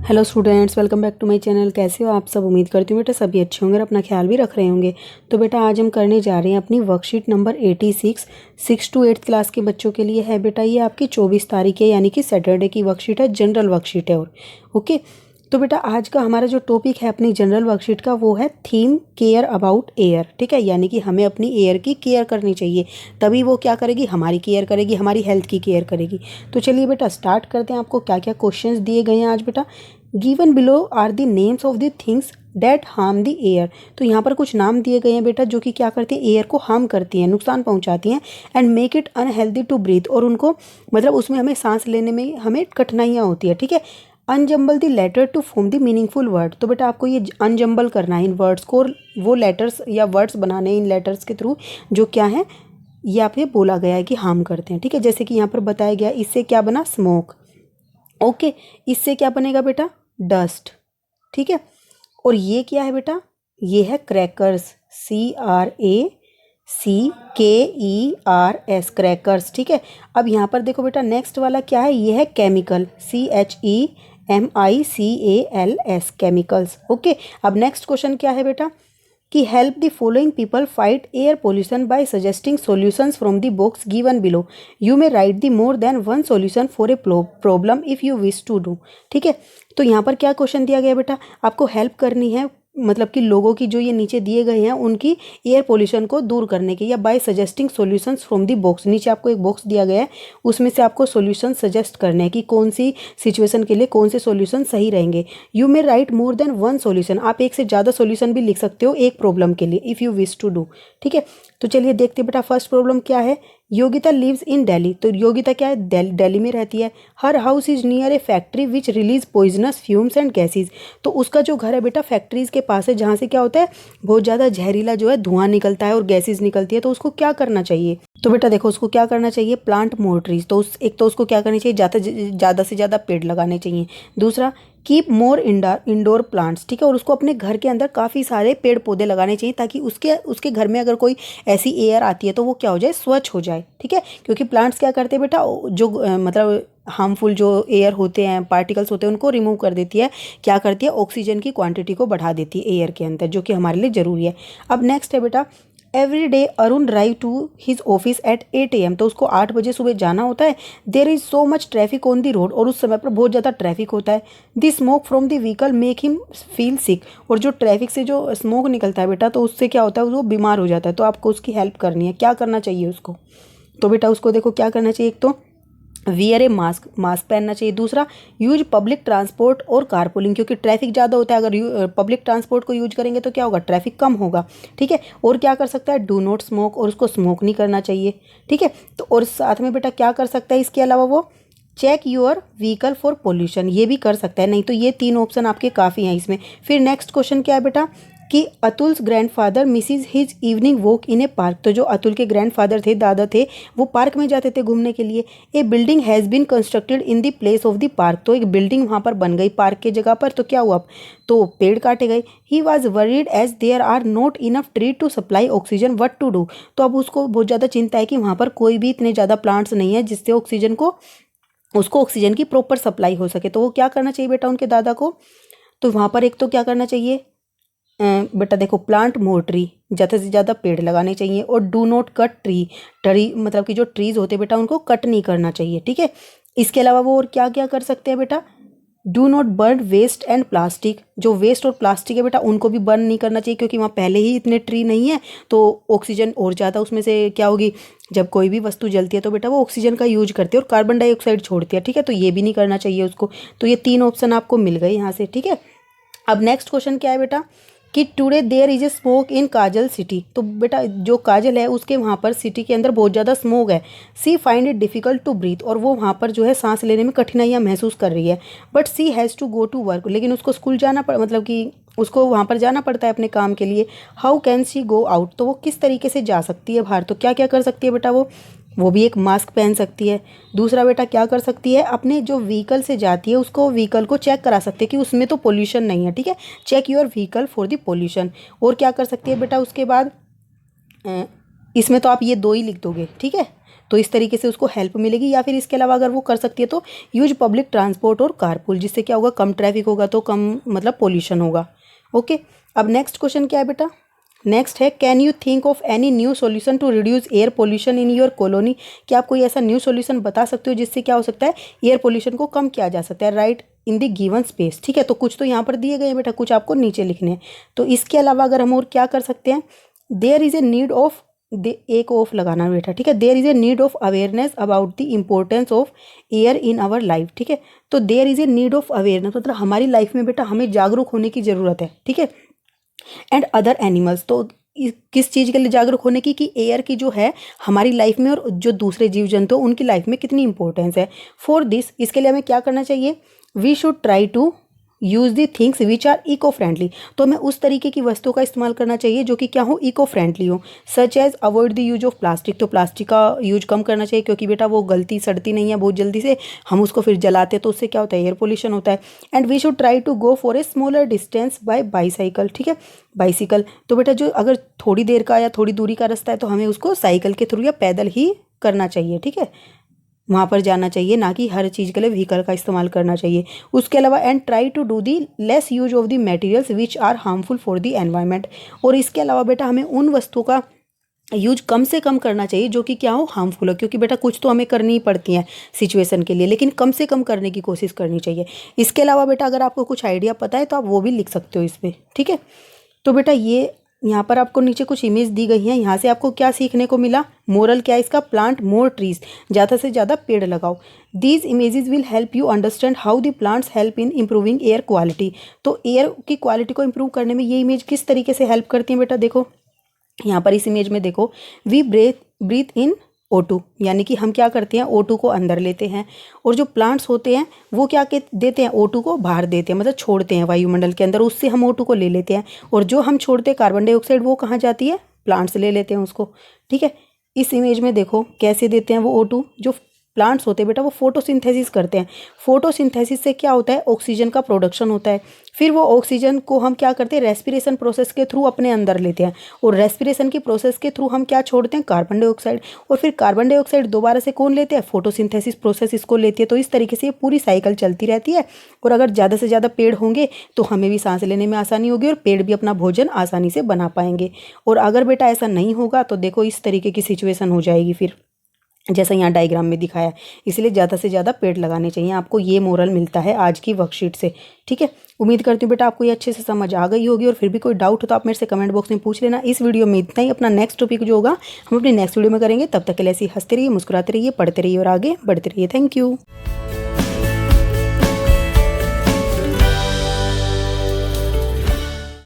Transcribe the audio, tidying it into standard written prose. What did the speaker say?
Hello students, welcome back to my channel. कैसे हो आप सब? उम्मीद करती हूँ बेटा सभी अच्छे होंगे और अपना ख्याल भी रख रहे होंगे। तो बेटा आज हम करने जा रहे हैं अपनी वर्कशीट नंबर 86 6 to 8 क्लास के बच्चों के लिए है। बेटा ये आपकी 24 तारीख है, यानी कि सैटरडे की वर्कशीट है, जनरल वर्कशीट है। और ओके, तो बेटा आज का हमारा जो टॉपिक है अपनी जनरल वर्कशीट का वो है थीम केयर अबाउट एयर। ठीक है, यानी कि हमें अपनी एयर की केयर करनी चाहिए, तभी वो क्या करेगी, हमारी केयर करेगी, हमारी हेल्थ की केयर करेगी। तो चलिए बेटा स्टार्ट करते हैं। आपको क्या क्या क्वेश्चंस दिए गए हैं आज बेटा। Given below are the names of the things that harm the air. तो यहाँ पर कुछ नाम दिए गए हैं बेटा जो कि क्या करती हैं, एयर को हार्म करती हैं, नुकसान पहुँचाती हैं। And make it unhealthy to breathe, और उनको मतलब उसमें हमें सांस लेने में हमें कठिनाइयाँ होती है। ठीक है, unjumble the letter to form the meaningful word. तो बेटा आपको ये अनजम्बल करना है इन वर्ड्स को, वो लेटर्स या वर्ड्स बनाने हैं इन लेटर्स के थ्रू जो क्या है, ये आप ये बोला गया है कि हार्म करते हैं। ठीक है, जैसे कि यहाँ पर बताया गया, इससे क्या बना, स्मोक। ओके, इससे क्या बनेगा बेटा, डस्ट। ठीक है, और ये क्या है बेटा, ये है क्रैकर्स, CRACKERS, क्रैकर्स। ठीक है, अब यहाँ पर देखो बेटा नेक्स्ट वाला क्या है, ये है केमिकल, CHEMICALS, केमिकल्स। ओके, अब नेक्स्ट क्वेश्चन क्या है बेटा कि help the following people fight air pollution by suggesting solutions from the box given below. You may write the more than one solution for a problem if you wish to do. ठीक है, तो यहाँ पर क्या question दिया गया बेटा, आपको हेल्प करनी है, मतलब कि लोगों की जो ये नीचे दिए गए हैं उनकी एयर पोल्यूशन को दूर करने के, या by suggesting solutions from the box. नीचे आपको एक बॉक्स दिया गया है, उसमें से आपको सॉल्यूशन सजेस्ट करने हैं कि कौन सी सिचुएशन के लिए कौन से सॉल्यूशन सही रहेंगे। You may right more than one solution, आप एक से ज़्यादा सॉल्यूशन भी लिख सकते हो एक प्रॉब्लम के लिए, if you wish to do. ठीक है, तो चलिए देखते हैं बेटा फर्स्ट प्रॉब्लम क्या है। Yogita lives in Delhi. तो योगिता क्या है, दिल्ली में रहती है। Her house is near a factory which release poisonous fumes and gases. तो उसका जो घर है बेटा फैक्ट्रीज के पास है, जहाँ से क्या होता है, बहुत ज़्यादा जहरीला जो है धुआं निकलता है और गैसेज निकलती है। तो उसको क्या करना चाहिए, तो बेटा देखो उसको क्या करना चाहिए, प्लांट मोर ट्रीज। तो एक तो उसको क्या करनी चाहिए, ज़्यादा से ज़्यादा पेड़ लगाने चाहिए। दूसरा, कीप मोर इंडोर प्लांट्स। ठीक है, और उसको अपने घर के अंदर काफ़ी सारे पेड़ पौधे लगाने चाहिए, ताकि उसके घर में अगर कोई ऐसी एयर आती है तो वो क्या हो जाए, स्वच्छ हो जाए। ठीक है, क्योंकि प्लांट्स क्या करते हैं बेटा, जो मतलब हार्मफुल जो एयर होते हैं, पार्टिकल्स होते हैं, उनको रिमूव कर देती है। क्या करती है, ऑक्सीजन की क्वांटिटी को बढ़ा देती है एयर के अंदर, जो कि हमारे लिए ज़रूरी है। अब नेक्स्ट है बेटा, every day Arun drive to his office at 8 AM। तो उसको 8 बजे सुबह जाना होता है। There is so much traffic on the road, और उस समय पर बहुत ज़्यादा ट्रैफिक होता है। The smoke from the vehicle make him feel sick. और जो ट्रैफिक से जो स्मोक निकलता है बेटा, तो उससे क्या होता है, वो बीमार हो जाता है। तो आपको उसकी हेल्प करनी है, क्या करना चाहिए उसको, तो बेटा उसको देखो क्या करना चाहिए। एक तो वियर ए मास्क, मास्क पहनना चाहिए। दूसरा, यूज पब्लिक ट्रांसपोर्ट और कारपूलिंग, क्योंकि ट्रैफिक ज़्यादा होता है। अगर पब्लिक ट्रांसपोर्ट को यूज करेंगे तो क्या होगा, ट्रैफिक कम होगा। ठीक है, और क्या कर सकता है, डू नॉट स्मोक, और उसको स्मोक नहीं करना चाहिए। ठीक है, तो और साथ में बेटा क्या कर सकता है इसके अलावा, वो check your vehicle for pollution, ये भी कर सकता है। नहीं तो ये 3 ऑप्शन आपके काफ़ी हैं इसमें। फिर नेक्स्ट क्वेश्चन क्या है बेटा कि Atul's grandfather misses his evening walk in a park. तो जो अतुल के ग्रैंडफादर थे, दादा थे, वो पार्क में जाते थे घूमने के लिए। A building has been constructed in the place of the park. तो एक बिल्डिंग वहाँ पर बन गई पार्क के जगह पर। तो क्या हुआ, तो पेड़ काटे गए। He was worried as there are not enough tree to supply oxygen, what to do. तो अब उसको बहुत ज़्यादा चिंता है कि वहाँ पर कोई भी इतने ज़्यादा प्लांट्स नहीं है जिससे ऑक्सीजन को, उसको ऑक्सीजन की प्रॉपर सप्लाई हो सके। तो वो क्या करना चाहिए बेटा उनके दादा को, तो वहाँ पर एक तो क्या करना चाहिए बेटा देखो, प्लांट मोर ट्री, ज़्यादा से ज़्यादा पेड़ लगाने चाहिए। और डू नॉट कट ट्री मतलब कि जो ट्रीज होते हैं बेटा उनको कट नहीं करना चाहिए। ठीक है, इसके अलावा वो और क्या क्या कर सकते हैं बेटा, do not burn waste and plastic. जो वेस्ट और प्लास्टिक है बेटा उनको भी बर्न नहीं करना चाहिए, क्योंकि वहाँ पहले ही इतने ट्री नहीं है, तो ऑक्सीजन और ज़्यादा उसमें से क्या होगी, जब कोई भी वस्तु जलती है तो बेटा वो ऑक्सीजन का यूज करती है और कार्बन डाइऑक्साइड छोड़ती है। ठीक है, तो ये भी नहीं करना चाहिए उसको। तो ये 3 ऑप्शन आपको मिल गए यहाँ से। ठीक है, अब नेक्स्ट क्वेश्चन क्या है बेटा कि today there is a smoke in Kajal city. तो बेटा जो काजल है उसके वहाँ पर सिटी के अंदर बहुत ज़्यादा स्मोक है। She find it difficult to breathe, और वो वहाँ पर जो है सांस लेने में कठिनाइयाँ महसूस कर रही है। But she has to go to work, लेकिन उसको स्कूल जाना पड़, मतलब कि उसको वहाँ पर जाना पड़ता है अपने काम के लिए। How can she go out, तो वो किस तरीके से जा सकती है बाहर, तो क्या क्या कर सकती है बेटा, वो भी एक मास्क पहन सकती है। दूसरा बेटा क्या कर सकती है, अपने जो व्हीकल से जाती है उसको व्हीकल को चेक करा सकती है कि उसमें तो पोल्यूशन नहीं है। ठीक है, check your vehicle for the pollution. और क्या कर सकती है बेटा उसके बाद, इसमें तो आप ये 2 ही लिख दोगे। ठीक है, तो इस तरीके से उसको हेल्प मिलेगी। या फिर इसके अलावा अगर वो कर सकती है तो यूज पब्लिक ट्रांसपोर्ट और कारपूल, जिससे क्या होगा, कम ट्रैफिक होगा तो कम मतलब पोल्यूशन होगा। ओके, अब नेक्स्ट क्वेश्चन क्या है बेटा, नेक्स्ट है can you think of any new solution to reduce air pollution in your colony. क्या आप कोई ऐसा न्यू सॉल्यूशन बता सकते हो जिससे क्या हो सकता है, एयर पोल्यूशन को कम किया जा सकता है। Right in the given space. ठीक है, तो कुछ तो यहाँ पर दिए गए हैं बेटा, कुछ आपको नीचे लिखने हैं। तो इसके अलावा अगर हम और क्या कर सकते हैं, there is a need of, एक ऑफ लगाना बेटा। ठीक है, there is a need of awareness about the importance of air in our life. ठीक है, तो there is a need of awareness मतलब हमारी लाइफ में बेटा हमें जागरूक होने की ज़रूरत है। ठीक है, एंड अदर एनिमल्स, तो किस चीज़ के लिए जागरूक होने की, कि एयर की जो है हमारी लाइफ में और जो दूसरे जीव जंतु उनकी लाइफ में कितनी इंपॉर्टेंस है। फॉर दिस, इसके लिए हमें क्या करना चाहिए, we should try to use the things which are eco friendly. तो हमें उस तरीके की वस्तुओं का इस्तेमाल करना चाहिए जो कि क्या हो, इको फ्रेंडली हो। Such as avoid the use of plastic, तो प्लास्टिक का यूज कम करना चाहिए क्योंकि बेटा वो गलती सड़ती नहीं है बहुत जल्दी से, हम उसको फिर जलाते तो उससे क्या होता है, एयर पोल्यूशन होता है। And we should try to go for a smaller distance by bicycle. ठीक है, बाईसाइकिल, तो बेटा जो अगर थोड़ी देर का या थोड़ी दूरी का रास्ता है तो हमें उसको साइकिल के थ्रू या पैदल ही करना चाहिए। ठीक है, वहाँ पर जाना चाहिए, ना कि हर चीज़ के लिए व्हीकल का इस्तेमाल करना चाहिए। उसके अलावा and try to do the less use of the materials which are harmful for the environment. और इसके अलावा बेटा हमें उन वस्तुओं का यूज कम से कम करना चाहिए जो कि क्या हो, हार्मफुल हो, क्योंकि बेटा कुछ तो हमें करनी ही पड़ती हैं सिचुएशन के लिए, लेकिन कम से कम करने की कोशिश करनी चाहिए। इसके अलावा बेटा अगर आपको कुछ आइडिया पता है तो आप वो भी लिख सकते हो इस पर। ठीक है, तो बेटा ये यहाँ पर आपको नीचे कुछ इमेज दी गई हैं, यहाँ से आपको क्या सीखने को मिला, मोरल क्या है इसका, प्लांट मोर ट्रीज, ज़्यादा से ज़्यादा पेड़ लगाओ। These images will help you understand how the plants help in improving air quality. तो एयर की क्वालिटी को इम्प्रूव करने में ये इमेज किस तरीके से हेल्प करती है बेटा, देखो यहाँ पर इस इमेज में देखो, वी ब्रीथ इन O2, यानी कि हम क्या करते हैं, O2 को अंदर लेते हैं, और जो प्लांट्स होते हैं वो क्या देते हैं, O2 को बाहर देते हैं, मतलब छोड़ते हैं वायुमंडल के अंदर, उससे हम O2 को ले लेते हैं, और जो हम छोड़ते हैं कार्बन डाइऑक्साइड वो कहाँ जाती है, प्लांट्स ले लेते हैं उसको। ठीक है, इस इमेज में देखो कैसे देते हैं वो O2, जो प्लांट्स होते हैं बेटा वो फोटोसिंथेसिस करते हैं। फोटोसिंथेसिस से क्या होता है, ऑक्सीजन का प्रोडक्शन होता है, फिर वो ऑक्सीजन को हम क्या करते हैं, रेस्पिरेशन प्रोसेस के थ्रू अपने अंदर लेते हैं, और रेस्पिरेशन की प्रोसेस के थ्रू हम क्या छोड़ते हैं, कार्बन डाइऑक्साइड, और फिर कार्बन डाइऑक्साइड दोबारा से कौन लेते हैं, फोटोसिंथेसिस प्रोसेस इसको लेती है। तो इस तरीके से ये पूरी साइकिल चलती रहती है, और अगर ज़्यादा से ज़्यादा पेड़ होंगे तो हमें भी सांस लेने में आसानी होगी और पेड़ भी अपना भोजन आसानी से बना पाएंगे। और अगर बेटा ऐसा नहीं होगा तो देखो इस तरीके की सिचुएशन हो जाएगी फिर, जैसा यहाँ डायग्राम में दिखाया है। इसलिए ज़्यादा से ज़्यादा पेड़ लगाने चाहिए। आपको ये मोरल मिलता है आज की वर्कशीट से। ठीक है, उम्मीद करती हूँ बेटा आपको ये अच्छे से समझ आ गई होगी, और फिर भी कोई डाउट हो तो आप मेरे से कमेंट बॉक्स में पूछ लेना। इस वीडियो में इतना ही, अपना नेक्स्ट टॉपिक जो होगा हम अपनी नेक्स्ट वीडियो में करेंगे। तब तक के लिए ऐसे ही हंसते रहिए, मुस्कुराते रहिए, पढ़ते रहिए और आगे बढ़ते रहिए। Thank you.